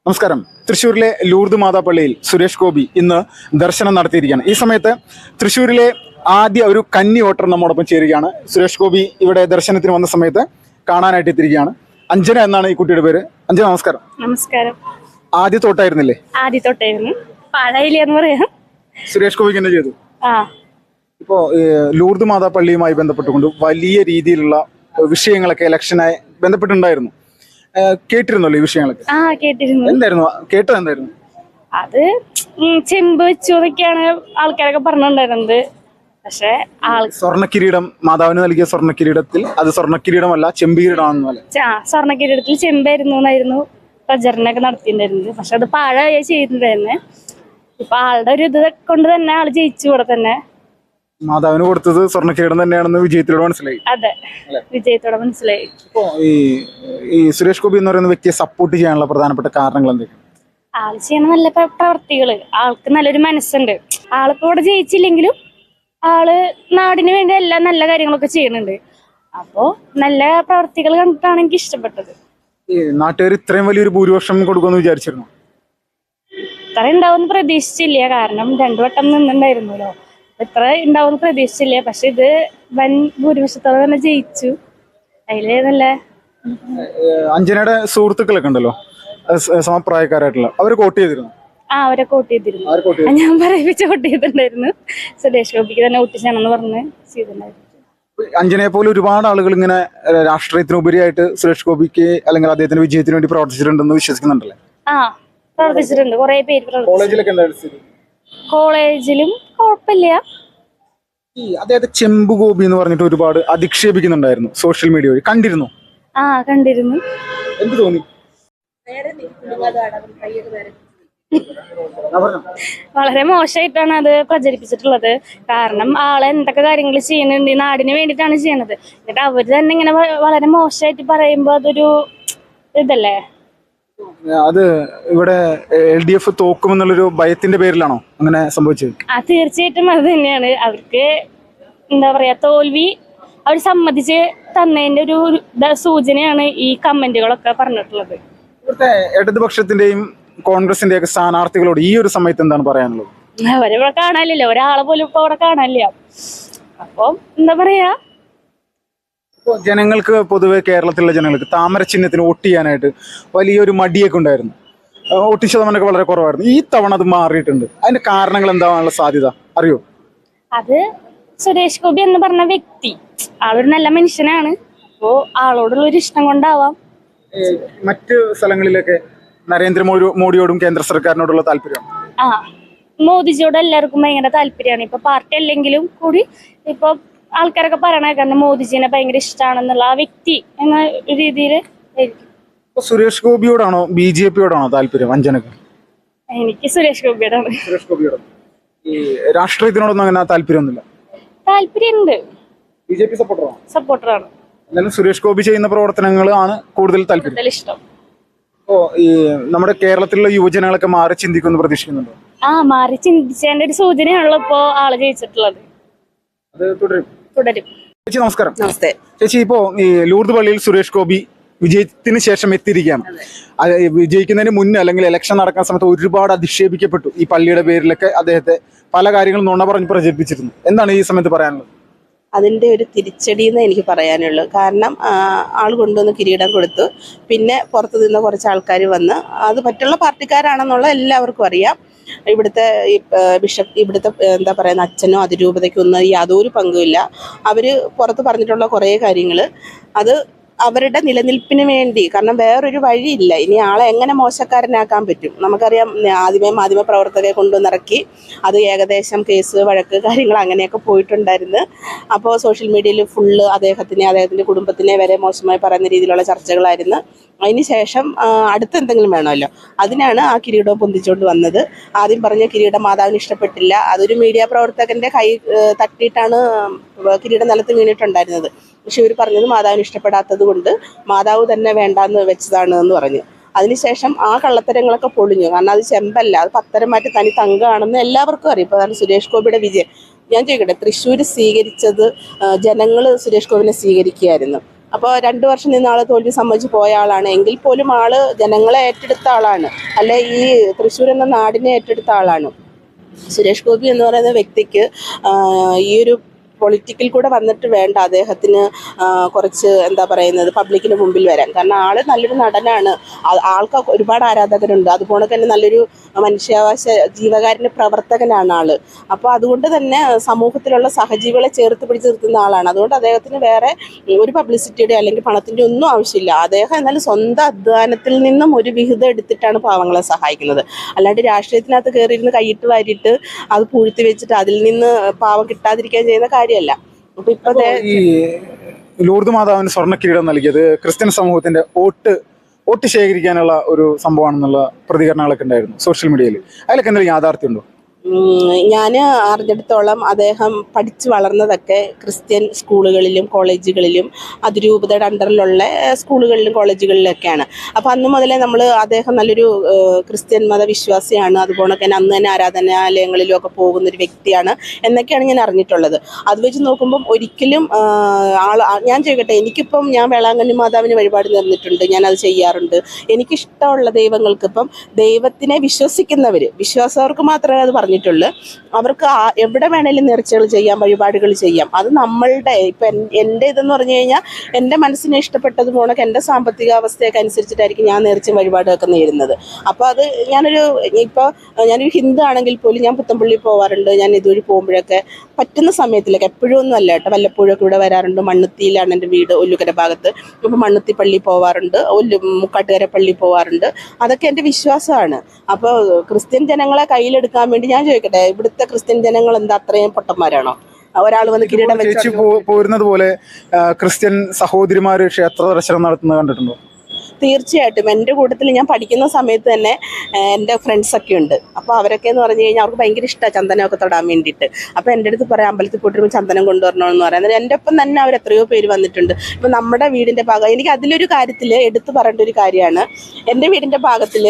നമസ്കാരം. തൃശ്ശൂരിലെ ലൂർദ് മാതാപള്ളിയിൽ സുരേഷ് ഗോപി ഇന്ന് ദർശനം നടത്തിയിരിക്കുകയാണ്. ഈ സമയത്ത് തൃശ്ശൂരിലെ ആദ്യ ഒരു കന്നി വോട്ടർ നമ്മോടൊപ്പം ചേരുകയാണ്. സുരേഷ് ഗോപി ഇവിടെ ദർശനത്തിന് വന്ന സമയത്ത് കാണാനായിട്ട് എത്തിയിരിക്കുകയാണ്. അഞ്ജന എന്നാണ് ഈ കുട്ടിയുടെ പേര്. അഞ്ജന, നമസ്കാരം. നമസ്കാരം. ആദ്യത്തോട്ടായിരുന്നില്ലേ? ആദ്യത്തോട്ടായിരുന്നു. പാഴായില്ല എന്ന് പറയാം. സുരേഷ് ഗോപിക്ക് എന്നെ ചെയ്തു. ഇപ്പോ ലൂർദ് മാതാപള്ളിയുമായി ബന്ധപ്പെട്ടുകൊണ്ട് വലിയ രീതിയിലുള്ള വിഷയങ്ങളൊക്കെ ഇലക്ഷനായി ബന്ധപ്പെട്ടുണ്ടായിരുന്നു. കേട്ടിരുന്നല്ലോ ഈ വിഷയങ്ങളൊക്കെ? കേട്ടിരുന്നു. എന്തായിരുന്നു കേട്ടത്? എന്തായിരുന്നു അത്? ചെമ്പ് വെച്ചു എന്നൊക്കെയാണ് ആൾക്കാരൊക്കെ പറഞ്ഞിട്ടുണ്ടായിരുന്നത്. പക്ഷെ സ്വർണ്ണക്കിരീടം, മാതാവിന് നൽകിയ സ്വർണ്ണക്കിരീടത്തിൽ അത് സ്വർണ്ണക്കിരീടമല്ല, ചെമ്പീരീടമാണെന്നല്ല. സ്വർണ്ണക്കിരീടത്തിൽ ചെമ്പായിരുന്നു എന്നായിരുന്നു പ്രചരണമൊക്കെ നടത്തിയിട്ടുണ്ടായിരുന്നത്. പക്ഷെ അത് പാഴായ ചെയ്തിട്ടുണ്ടായിരുന്നേ. ഇപ്പൊ ആളുടെ ഒരു ഇത് കൊണ്ട് തന്നെ ആള് ജയിച്ചു. ഇവിടെ തന്നെ മാതാവിന് കൊടുത്തത് സ്വർണ്ണക്കിരീടം തന്നെയാണെന്ന് വിജയത്തിലൂടെ മനസ്സിലായി. അതെ, വിജയത്തോടെ മനസ്സിലായി. ഇപ്പോ ഈ സുരേഷ് ഗോപി എന്ന് പറയുന്ന വ്യക്തിയെ സപ്പോർട്ട് ചെയ്യാനുള്ള പ്രധാനപ്പെട്ട കാരണങ്ങൾ എന്തൊക്കെയാണ്? ആള് ചെയ്യണ നല്ല പ്രവർത്തികള്, ആൾക്ക് നല്ലൊരു മനസ്സുണ്ട്. ആളിപ്പോ ഇവിടെ ജയിച്ചില്ലെങ്കിലും ആള് നാടിന് വേണ്ടി എല്ലാ നല്ല കാര്യങ്ങളൊക്കെ ചെയ്യുന്നുണ്ട്. അപ്പോ നല്ല പ്രവർത്തികൾ കണ്ടിട്ടാണ് എനിക്ക് ഇഷ്ടപ്പെട്ടത്. ഈ നാട്ടുകാർ ഇത്രയും വലിയൊരു ഭൂരിപക്ഷം കൊടുക്കുമെന്ന് വിചാരിച്ചിരുന്നു? ഇത്ര ഉണ്ടാവുമെന്ന് പ്രതീക്ഷിച്ചില്ല. കാരണം 2 വട്ടം നിന്നുണ്ടായിരുന്നല്ലോ. ഇത്ര ഉണ്ടാവുമെന്ന് പ്രതീക്ഷിച്ചില്ല. പക്ഷെ ഇത് വൻ ഭൂരിപക്ഷത്തോടെ തന്നെ ജയിച്ചു. അതില് നല്ല അഞ്ജനയുടെ സുഹൃത്തുക്കളൊക്കെ ഉണ്ടല്ലോ, സമപ്രായക്കാരായിട്ടുള്ള, അവര് വോട്ട് ചെയ്തിരുന്നു? അവരെ വോട്ട് ചെയ്തിരുന്നു. ഞാൻ പറയിപ്പിച്ച് വോട്ട് ചെയ്തിട്ടുണ്ടായിരുന്നു. സുരേഷ് ഗോപിക്ക് തന്നെ വോട്ട് ചെയ്യണമെന്ന് പറഞ്ഞ് ചെയ്തിട്ടുണ്ടായിരുന്നു. അഞ്ജനയെ പോലെ ഒരുപാട് ആളുകൾ ഇങ്ങനെ രാഷ്ട്രീയത്തിനുപരിയായിട്ട് സുരേഷ് ഗോപിക്ക് അല്ലെങ്കിൽ അദ്ദേഹത്തിന്റെ വിജയത്തിന് വേണ്ടി പ്രവർത്തിച്ചിട്ടുണ്ടെന്ന് വിശ്വസിക്കുന്നുണ്ടല്ലേ? പ്രവർത്തിച്ചിട്ടുണ്ട്. കുറെ പേര് കോളേജിലും കുഴപ്പമില്ല. അദ്ദേഹത്തെ ചെമ്പ് ഗോപി എന്ന് പറഞ്ഞിട്ട് ഒരുപാട് അധിക്ഷേപിക്കുന്നുണ്ടായിരുന്നു സോഷ്യൽ മീഡിയ വഴി. കണ്ടിരുന്നു? കണ്ടിരുന്നു. എന്ത് തോന്നി? വളരെ മോശമായിട്ടാണ് അത് പ്രചരിപ്പിച്ചിട്ടുള്ളത്. കാരണം ആള് എന്തൊക്കെ കാര്യങ്ങൾ ചെയ്യുന്നുണ്ട്, ഈ നാടിന് വേണ്ടിയിട്ടാണ് ചെയ്യണത്. എന്നിട്ട് അവര് തന്നെ ഇങ്ങനെ വളരെ മോശമായിട്ട് പറയുമ്പോ അതൊരു ഇതല്ലേ? അത് ഇവിടെ LDF തോക്കുമെന്നുള്ളൊരു ഭയത്തിന്റെ പേരിലാണോ അങ്ങനെ സംഭവിച്ചത്? തീർച്ചയായിട്ടും അത് തന്നെയാണ്. അവർക്ക് എന്താ പറയാ, തോൽവി അവർ സമ്മതിച്ച് തന്നതിന്റെ ഒരു സൂചനയാണ് ഈ കമന്റുകളൊക്കെ പറഞ്ഞിട്ടുള്ളത്. ഇവിടുത്തെ ഇടതുപക്ഷത്തിന്റെയും കോൺഗ്രസിന്റെ ഒക്കെ സ്ഥാനാർത്ഥികളോട് ഈ ഒരു സമയത്ത് എന്താണ് പറയാനുള്ളത്? അവരിവിടെ കാണാനില്ല, ഒരാളെ പോലും ഇപ്പൊ അവിടെ കാണാനില്ല. അപ്പൊ എന്താ പറയാ, ജനങ്ങൾക്ക് പൊതുവെ, കേരളത്തിലുള്ള ജനങ്ങൾക്ക് താമര ചിഹ്നത്തിന് വോട്ട് ചെയ്യാനായിട്ട് വലിയൊരു മടിയൊക്കെ ഉണ്ടായിരുന്നു. വോട്ടിംഗ് ശതമാനമൊക്കെ വളരെ കുറവായിരുന്നു. ഈ തവണ അത് മാറിയിട്ടുണ്ട്. അതിന്റെ കാരണങ്ങൾ എന്താവാനുള്ള സാധ്യത അറിയോ? അത് സുരേഷ് ഗോപി എന്ന് പറഞ്ഞ വ്യക്തി ആളൊരു നല്ല മനുഷ്യനാണ്. അപ്പോ ആളോടുള്ള ഒരു ഇഷ്ടം കൊണ്ടാവാം. മറ്റ് സ്ഥലങ്ങളിലൊക്കെ നരേന്ദ്രമോദിയോടും കേന്ദ്ര സർക്കാരിനോടുള്ള താല്പര്യം, മോദിജിയോട് എല്ലാവർക്കും ഭയങ്കര താല്പര്യമാണ്. ഇപ്പൊ പാർട്ടി അല്ലെങ്കിലും കൂടി ഇപ്പൊ ആൾക്കാരൊക്കെ പറയണ കാരണം മോദിജിനെ ഭയങ്കര ഇഷ്ടമാണെന്നുള്ള ആ വ്യക്തി എന്ന രീതിയിൽ. സുരേഷ് ഗോപിയോടാണോ BJP-യോടാണോ താല്പര്യം അഞ്ജനക്ക്? എനിക്ക് സുരേഷ് ഗോപിയോടാണ്. സുരേഷ് ഗോപിയോട്. ഈ രാഷ്ട്രീയത്തിനോടൊന്നും അങ്ങനെ താല്പര്യമൊന്നുമില്ല? താല്പര്യമുണ്ട്. BJP സപ്പോർട്ടറാണ്. എന്നാലും സുരേഷ് ഗോപി ചെയ്യുന്ന പ്രവർത്തനങ്ങളാണ് കൂടുതൽ താല്പര്യം, ഇഷ്ടം. അപ്പോ ഈ നമ്മുടെ കേരളത്തിലുള്ള യുവജനങ്ങളൊക്കെ മാറി ചിന്തിക്കുമെന്ന് പ്രതീക്ഷിക്കുന്നുണ്ടോ? മാറി ചിന്തിച്ചതിന്റെ ഒരു സൂചനയാണല്ലോ ഇപ്പോ ആള് ജയിച്ചിട്ടുള്ളത്. അത് തുടരും. ചേച്ചി നമസ്കാരം. നമസ്തേ ചേച്ചി, ഇപ്പോ ഈ ലൂർദ് പള്ളിയിൽ സുരേഷ് ഗോപി വിജയത്തിന് ശേഷം എത്തിയിരിക്കുകയാണ്. വിജയിക്കുന്നതിന് മുന്നേ അല്ലെങ്കിൽ ഇലക്ഷൻ നടക്കുന്ന സമയത്ത് ഒരുപാട് അധിക്ഷേപിക്കപ്പെട്ടു. ഈ പള്ളിയുടെ പേരിലൊക്കെ അദ്ദേഹത്തെ പല കാര്യങ്ങളും നുണ പറഞ്ഞ് പ്രചരിപ്പിച്ചിരുന്നു. എന്താണ് ഈ സമയത്ത് പറയാനുള്ളത്? അതിൻ്റെ ഒരു തിരിച്ചടി എന്ന് എനിക്ക് പറയാനുള്ളൂ. കാരണം ആൾ കൊണ്ടുവന്ന് കിരീടം കൊടുത്തു. പിന്നെ പുറത്തു നിന്ന് കുറച്ച് ആൾക്കാർ വന്ന്, അത് മറ്റുള്ള പാർട്ടിക്കാരാണെന്നുള്ള എല്ലാവർക്കും അറിയാം. ഇവിടുത്തെ ഇവിടുത്തെ എന്താ പറയുന്ന അച്ഛനോ അതിരൂപതയ്ക്കൊന്നും യാതൊരു പങ്കുമില്ല. അവർ പുറത്ത് പറഞ്ഞിട്ടുള്ള കുറേ കാര്യങ്ങൾ അത് അവരുടെ നിലനിൽപ്പിന് വേണ്ടി, കാരണം വേറൊരു വഴിയില്ല. ഇനി ആളെ എങ്ങനെ മോശക്കാരനാക്കാൻ പറ്റും? നമുക്കറിയാം, മാധ്യമ പ്രവർത്തകരെ കൊണ്ടുവന്നിറക്കി അത് ഏകദേശം കേസ്, വഴക്ക്, കാര്യങ്ങൾ അങ്ങനെയൊക്കെ പോയിട്ടുണ്ടായിരുന്നു. അപ്പോൾ സോഷ്യൽ മീഡിയയിൽ ഫുള്ള് അദ്ദേഹത്തിൻ്റെ കുടുംബത്തിനെ വരെ മോശമായി പറയുന്ന രീതിയിലുള്ള ചർച്ചകളായിരുന്നു. അതിന് ശേഷം അടുത്തെന്തെങ്കിലും വേണമല്ലോ, അതിനാണ് ആ കിരീടം പൊന്തിച്ചുകൊണ്ട് വന്നത്. ആദ്യം പറഞ്ഞ കിരീടം മാതാവിന് ഇഷ്ടപ്പെട്ടില്ല. അതൊരു മീഡിയ പ്രവർത്തകൻ്റെ കൈ തട്ടിയിട്ടാണ് കിരീടം നിലത്ത് വീണിട്ടുണ്ടായിരുന്നത്. പക്ഷെ ഇവർ പറഞ്ഞത് മാതാവിന് ഇഷ്ടപ്പെടാത്തത് കൊണ്ട് മാതാവ് തന്നെ വേണ്ടാന്ന് വെച്ചതാണ് എന്ന് പറഞ്ഞു. അതിനുശേഷം ആ കള്ളത്തരങ്ങളൊക്കെ പൊളിഞ്ഞു. കാരണം അത് ചെമ്പല്ല, അത് പത്തരം മാറ്റി തനി തങ്കമാണെന്ന് എല്ലാവർക്കും അറിയാം. ഇപ്പോൾ അതാണ് സുരേഷ് ഗോപിയുടെ വിജയം. ഞാൻ ചോദിക്കട്ടെ, തൃശ്ശൂർ സ്വീകരിച്ചത് ജനങ്ങൾ സുരേഷ് ഗോപിനെ സ്വീകരിക്കുകയായിരുന്നു. അപ്പോൾ 2 വർഷം നിന്ന് ആള് തോൽവി സമ്മതിച്ച് പോയ ആളാണ്. എങ്കിൽ പോലും ആള് ജനങ്ങളെ ഏറ്റെടുത്ത ആളാണ്, അല്ലെ ഈ തൃശ്ശൂർ എന്ന നാടിനെ ഏറ്റെടുത്ത ആളാണ്. സുരേഷ് ഗോപി എന്ന് പറയുന്ന വ്യക്തിക്ക് ഈ ഒരു പൊളിറ്റിക്കിൽ കൂടെ വന്നിട്ട് വേണ്ട അദ്ദേഹത്തിന് കുറച്ച് എന്താ പറയുന്നത് പബ്ലിക്കിന് മുമ്പിൽ വരാൻ. കാരണം ആള് നല്ലൊരു നടനാണ്, ആൾക്ക് ഒരുപാട് ആരാധകരുണ്ട്. അതുപോലെ തന്നെ നല്ലൊരു മനുഷ്യാവകാശ ജീവകാരുണ്യ പ്രവർത്തകനാണ് ആള്. അപ്പോൾ അതുകൊണ്ട് തന്നെ സമൂഹത്തിലുള്ള സഹജീവികളെ ചേർത്ത് പിടിച്ച് നിർത്തുന്ന ആളാണ്. അതുകൊണ്ട് അദ്ദേഹത്തിന് വേറെ ഒരു പബ്ലിസിറ്റിയുടെ അല്ലെങ്കിൽ പണത്തിൻ്റെ ഒന്നും ആവശ്യമില്ല. അദ്ദേഹം എന്നാലും സ്വന്തം അധ്വാനത്തിൽ നിന്നും ഒരു വിഹിതം എടുത്തിട്ടാണ് പാവങ്ങളെ സഹായിക്കുന്നത്. അല്ലാണ്ട് രാഷ്ട്രീയത്തിനകത്ത് കയറിയിരുന്ന് കൈയിട്ട് വാരിയിട്ട് അത് പൂഴ്ത്തി വെച്ചിട്ട് അതിൽ നിന്ന് പാവം കിട്ടാതിരിക്കാൻ ചെയ്യുന്ന കാര്യമല്ല. അപ്പൊ ഇപ്പൊ ഈ ലൂർദ് മാതാവിന് സ്വർണ്ണ കിരീടം നൽകിയത് ക്രിസ്ത്യൻ സമൂഹത്തിന്റെ വോട്ട് ശേഖരിക്കാനുള്ള ഒരു സംഭവമാണെന്നുള്ള പ്രതികരണങ്ങളൊക്കെ ഉണ്ടായിരുന്നു സോഷ്യൽ മീഡിയയിൽ. അതിലൊക്കെ എന്തെങ്കിലും യാഥാർത്ഥ്യമുണ്ടോ? ഞാൻ അറിഞ്ഞിടത്തോളം അദ്ദേഹം പഠിച്ചു വളർന്നതൊക്കെ ക്രിസ്ത്യൻ സ്കൂളുകളിലും കോളേജുകളിലും അതിരൂപതയുടെ അണ്ടറിലുള്ള സ്കൂളുകളിലും കോളേജുകളിലൊക്കെയാണ്. അപ്പോൾ അന്ന് മുതലേ അദ്ദേഹം നല്ലൊരു ക്രിസ്ത്യൻ മതവിശ്വാസിയാണ്. അതുപോലെ തന്നെ അന്ന് തന്നെ ആരാധനാലയങ്ങളിലും ഒക്കെ പോകുന്നൊരു വ്യക്തിയാണ് എന്നൊക്കെയാണ് ഞാൻ അറിഞ്ഞിട്ടുള്ളത്. അത് വെച്ച് നോക്കുമ്പം ഒരിക്കലും ഞാൻ ചോദിക്കട്ടെ, ഞാൻ വേളാങ്കണ്ണി മാതാവിന് വഴിപാട് നേർന്നിട്ടുണ്ട്, ഞാനത് ചെയ്യാറുണ്ട്. എനിക്കിഷ്ടമുള്ള ദൈവങ്ങൾക്ക് ഇപ്പം ദൈവത്തിനെ വിശ്വാസവർക്ക് മാത്രമേ അത് പറഞ്ഞിട്ടുള്ളൂ. അവർക്ക് എവിടെ വേണേലും നേർച്ചകൾ ചെയ്യാം, വഴിപാടുകൾ ചെയ്യാം. അത് നമ്മളുടെ ഇപ്പം എൻ്റെ ഇതെന്ന് പറഞ്ഞു കഴിഞ്ഞാൽ എൻ്റെ മനസ്സിനെ ഇഷ്ടപ്പെട്ടത് പോണക്ക് എൻ്റെ സാമ്പത്തിക അവസ്ഥയൊക്കെ അനുസരിച്ചിട്ടായിരിക്കും ഞാൻ നേർച്ചയും വഴിപാടൊക്കെ നേരുന്നത്. അപ്പോൾ അത് ഞാനൊരു ഹിന്ദു ആണെങ്കിൽ പോലും ഞാൻ പുത്തൻപള്ളി പോകാറുണ്ട്. ഞാൻ ഇതുവഴി പോകുമ്പോഴൊക്കെ പറ്റുന്ന സമയത്തിലൊക്കെ, എപ്പോഴും ഒന്നും അല്ല കേട്ടോ, വല്ലപ്പോഴൊക്കെ ഇവിടെ വരാറുണ്ട്. മണ്ണുത്തിയിലാണ് എൻ്റെ വീട്, ഒല്ലുകര ഭാഗത്ത്. അപ്പോൾ മണ്ണുത്തി പള്ളി പോവാറുണ്ട്, മുക്കാട്ടുകര പള്ളി പോവാറുണ്ട്. അതൊക്കെ എൻ്റെ വിശ്വാസമാണ്. അപ്പോൾ ക്രിസ്ത്യൻ ജനങ്ങളെ കയ്യിലെടുക്കാൻ വേണ്ടി ഞാൻ ചോദിക്കട്ടെ, ഇവിടുത്തെ ക്രിസ്ത്യൻ ജനങ്ങൾ എന്താ അത്രയും പൊട്ടന്മാരാണോ? ഒരാൾ വന്ന് കിരീടം വെച്ച് പോരുന്നത് പോലെ ക്രിസ്ത്യൻ സഹോദരിമാര് ക്ഷേത്ര ദർശനം നടത്തുന്നത് കണ്ടിട്ടുണ്ടോ? തീർച്ചയായിട്ടും. എൻ്റെ കൂട്ടത്തിൽ ഞാൻ പഠിക്കുന്ന സമയത്ത് തന്നെ എൻ്റെ ഫ്രണ്ട്സൊക്കെ ഉണ്ട്. അപ്പോൾ അവരൊക്കെ എന്ന് പറഞ്ഞു കഴിഞ്ഞാൽ അവർക്ക് ഭയങ്കര ഇഷ്ടമാണ് ചന്ദനമൊക്കെ തൊടാൻ വേണ്ടിയിട്ട്. അപ്പോൾ എൻ്റെ അടുത്ത് പറയാം, അമ്പലത്തിൽ പോയിട്ട് ചന്ദനം കൊണ്ടുവരണമെന്ന് പറയുന്നത്. എൻ്റെ ഒപ്പം തന്നെ അവർ എത്രയോ പേര് വന്നിട്ടുണ്ട്. ഇപ്പം നമ്മുടെ വീടിൻ്റെ ഭാഗം, എനിക്ക് അതിലൊരു കാര്യത്തിൽ എടുത്തു പറയേണ്ട ഒരു കാര്യമാണ്. എൻ്റെ വീടിൻ്റെ ഭാഗത്തിൽ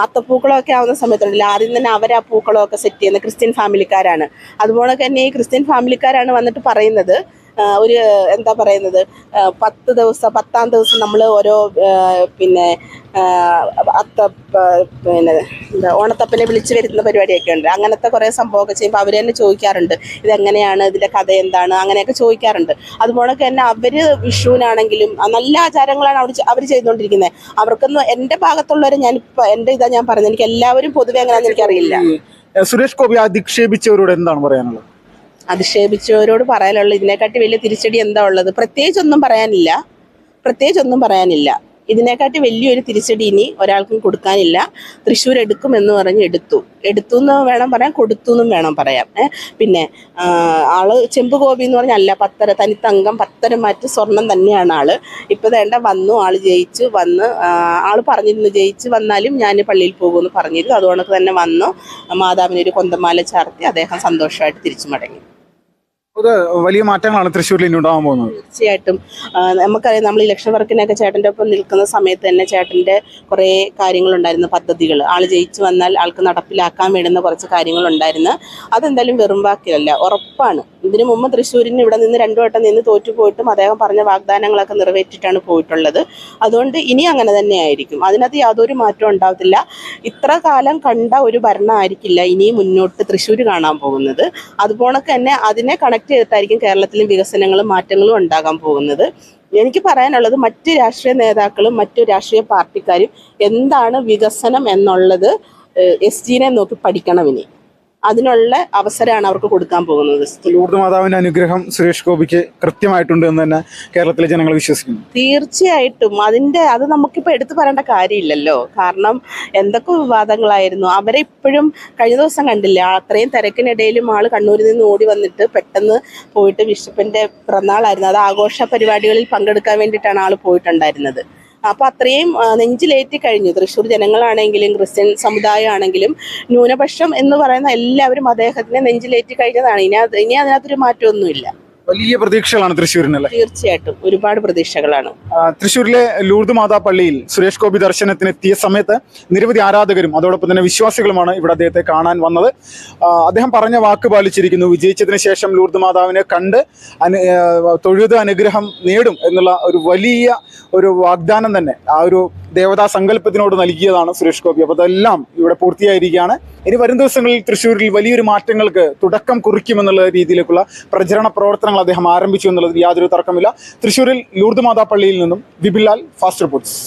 അത്തപ്പൂക്കളമൊക്കെ ആവുന്ന സമയത്തുണ്ടല്ലോ, ആദ്യം തന്നെ അവർ ആ പൂക്കളമൊക്കെ സെറ്റ് ചെയ്യുന്ന ക്രിസ്ത്യൻ ഫാമിലിക്കാരാണ്. അതുപോലെ തന്നെ ഈ ക്രിസ്ത്യൻ ഫാമിലിക്കാരാണ് വന്നിട്ട് പറയുന്നത്, ഒരു എന്താ പറയുന്നത്, 10ാം ദിവസം നമ്മൾ ഓരോ ഓണത്തപ്പനെ വിളിച്ചു വരുത്തുന്ന പരിപാടിയൊക്കെ ഉണ്ട്. അങ്ങനത്തെ കുറേ സംഭവമൊക്കെ ചെയ്യുമ്പോൾ അവർ തന്നെ ചോദിക്കാറുണ്ട്, ഇതെങ്ങനെയാണ്, ഇതിൻ്റെ കഥ എന്താണ്, അങ്ങനെയൊക്കെ ചോദിക്കാറുണ്ട്. അതുപോലെ തന്നെ അവർ വിഷുവിനാണെങ്കിലും നല്ല ആചാരങ്ങളാണ് അവർ ചെയ്തുകൊണ്ടിരിക്കുന്നത്. അവർക്കൊന്നും എൻ്റെ ഭാഗത്തുള്ളവരെ ഞാൻ പറയുന്നത്, എനിക്ക് എല്ലാവരും പൊതുവെ എങ്ങനെയാണെന്ന് എനിക്കറിയില്ല. സുരേഷ് ഗോപി അധിക്ഷേപിച്ചവരോട് എന്താണ് പറയാനുള്ളത്? അധിക്ഷേപിച്ചവരോട് പറയാനുള്ളത് ഇതിനെക്കാട്ടി വലിയ തിരിച്ചടി എന്താ ഉള്ളത്? പ്രത്യേകിച്ചൊന്നും പറയാനില്ല. ഇതിനെക്കാട്ടി വലിയൊരു തിരിച്ചടി ഇനി ഒരാൾക്കും കൊടുക്കാനില്ല. തൃശ്ശൂർ എടുക്കുമെന്ന് പറഞ്ഞ് എടുത്തു എന്ന് വേണം പറയാൻ, കൊടുത്തു എന്നും വേണം പറയാം. പിന്നെ ആള് ചെമ്പ് ഗോപി എന്ന് പറഞ്ഞല്ല, തനിത്തങ്കം 10 മാറ്റ് സ്വർണം തന്നെയാണ് ആള്. ഇപ്പം വേണ്ട വന്നു, ആള് ജയിച്ചു വന്ന്, ആള് പറഞ്ഞിരുന്നു ജയിച്ച് വന്നാലും ഞാൻ പള്ളിയിൽ പോകുമെന്ന് പറഞ്ഞിരുന്നു. അതുകൊണ്ട് തന്നെ വന്നു, മാതാവിനൊരു കൊന്തമാല ചാർത്തി അദ്ദേഹം സന്തോഷമായിട്ട് തിരിച്ചു മടങ്ങി. വലിയ മാറ്റങ്ങളാണ് തൃശ്ശൂരിൽ ഇനി ഉണ്ടാകാൻ പോകുന്നത്. തീർച്ചയായിട്ടും. നമുക്കറിയാം, നമ്മൾ ഇലക്ഷൻ വർക്കിനൊക്കെ ചേട്ടൻ്റെ ഒപ്പം നിൽക്കുന്ന സമയത്ത് തന്നെ ചേട്ടൻ്റെ കുറേ കാര്യങ്ങളുണ്ടായിരുന്നു, പദ്ധതികൾ. ആൾ ജയിച്ചു വന്നാൽ ആൾക്ക് നടപ്പിലാക്കാൻ വേണ്ടുന്ന കുറച്ച് കാര്യങ്ങളുണ്ടായിരുന്നു. അതെന്തായാലും വെറും വാക്കിലല്ല, ഉറപ്പാണ്. ഇതിനു മുമ്പ് തൃശ്ശൂരിന് ഇവിടെ നിന്ന് 2 വട്ടം നിന്ന് തോറ്റുപോയിട്ടും അദ്ദേഹം പറഞ്ഞ വാഗ്ദാനങ്ങളൊക്കെ നിറവേറ്റിയിട്ടാണ് പോയിട്ടുള്ളത്. അതുകൊണ്ട് ഇനി അങ്ങനെ തന്നെ ആയിരിക്കും, അതിനകത്ത് യാതൊരു മാറ്റവും ഉണ്ടാവത്തില്ല. ഇത്ര കാലം കണ്ട ഒരു ഭരണമായിരിക്കില്ല ഇനിയും മുന്നോട്ട് തൃശ്ശൂർ കാണാൻ പോകുന്നത്. അതുപോലെ തന്നെ അതിനെ കണക്ട് ചെയ്തിട്ടായിരിക്കും കേരളത്തിലും വികസനങ്ങളും മാറ്റങ്ങളും ഉണ്ടാകാൻ പോകുന്നത്. എനിക്ക് പറയാനുള്ളത്, മറ്റ് രാഷ്ട്രീയ നേതാക്കളും മറ്റു രാഷ്ട്രീയ പാർട്ടിക്കാരും എന്താണ് വികസനം എന്നുള്ളത് SGനെ നോക്കി പഠിക്കണം. ഇനി അതിനുള്ള അവസരമാണ് അവർക്ക് കൊടുക്കാൻ പോകുന്നത്. ലൂർദ് മാതാവിന്റെ അനുഗ്രഹം സുരേഷ് ഗോപിക്ക് കൃത്യമായിട്ടുണ്ട് എന്ന് തന്നെ കേരളത്തിലെ ജനങ്ങൾ വിശ്വസിക്കുന്നു. തീർച്ചയായിട്ടും. അത് നമുക്കിപ്പോൾ എടുത്തു പറയേണ്ട കാര്യമില്ലല്ലോ. കാരണം എന്തൊക്കെ വിവാദങ്ങളായിരുന്നു. അവരെ ഇപ്പോഴും കഴിഞ്ഞ ദിവസം കണ്ടില്ല, അത്രയും തിരക്കിനിടയിലും ആൾ കണ്ണൂരിൽ നിന്ന് ഓടി വന്നിട്ട് പെട്ടെന്ന് പോയിട്ട് ബിഷപ്പിന്റെ പിറന്നാളായിരുന്നു, അത് ആഘോഷ പരിപാടികളിൽ പങ്കെടുക്കാൻ വേണ്ടിയിട്ടാണ് ആൾ പോയിട്ടുണ്ടായിരുന്നത്. അപ്പോൾ അത്രയും നെഞ്ചിലേറ്റി കഴിഞ്ഞു. തൃശ്ശൂർ ജനങ്ങളാണെങ്കിലും ക്രിസ്ത്യൻ സമുദായമാണെങ്കിലും ന്യൂനപക്ഷം എന്ന് പറയുന്ന എല്ലാവരും അദ്ദേഹത്തിനെ നെഞ്ചിലേറ്റി കഴിഞ്ഞതാണ്. ഇനി അതിനകത്തൊരു മാറ്റമൊന്നുമില്ല. വലിയ പ്രതീക്ഷകളാണ് തൃശ്ശൂരിനല്ലേ? തീർച്ചയായിട്ടും ഒരുപാട് പ്രതീക്ഷകളാണ്. തൃശ്ശൂരിലെ ലൂർദ് മാതാ പള്ളിയിൽ സുരേഷ് ഗോപി ദർശനത്തിന് എത്തിയ സമയത്ത് നിരവധി ആരാധകരും അതോടൊപ്പം തന്നെ വിശ്വാസികളുമാണ് ഇവിടെ അദ്ദേഹത്തെ കാണാൻ വന്നത്. അദ്ദേഹം പറഞ്ഞ വാക്ക് പാലിച്ചിരിക്കുന്നു. വിജയിച്ചതിന് ശേഷം ലൂർദ് മാതാവിനെ കണ്ട് തൊഴുത് അനുഗ്രഹം നേടും എന്നുള്ള ഒരു വലിയ ഒരു വാഗ്ദാനം തന്നെ ആ ഒരു ദേവതാ സങ്കല്പത്തിനോട് നൽകിയതാണ് സുരേഷ് ഗോപി. അപ്പോൾ അതെല്ലാം ഇവിടെ പൂർത്തിയായിരിക്കുകയാണ്. ഇനി വരും ദിവസങ്ങളിൽ തൃശ്ശൂരിൽ വലിയൊരു മാറ്റങ്ങൾക്ക് തുടക്കം കുറിക്കുമെന്നുള്ള രീതിയിലേക്കുള്ള പ്രചരണ പ്രവർത്തനങ്ങൾ അദ്ദേഹം ആരംഭിച്ചു എന്നുള്ളതിൽ യാതൊരു തർക്കമില്ല. തൃശ്ശൂരിൽ ലൂർദ് മാതാ പള്ളിയിൽ നിന്നും വിപിൻ ലാൽ, ഫാസ്റ്റ് റിപ്പോർട്ട്സ്.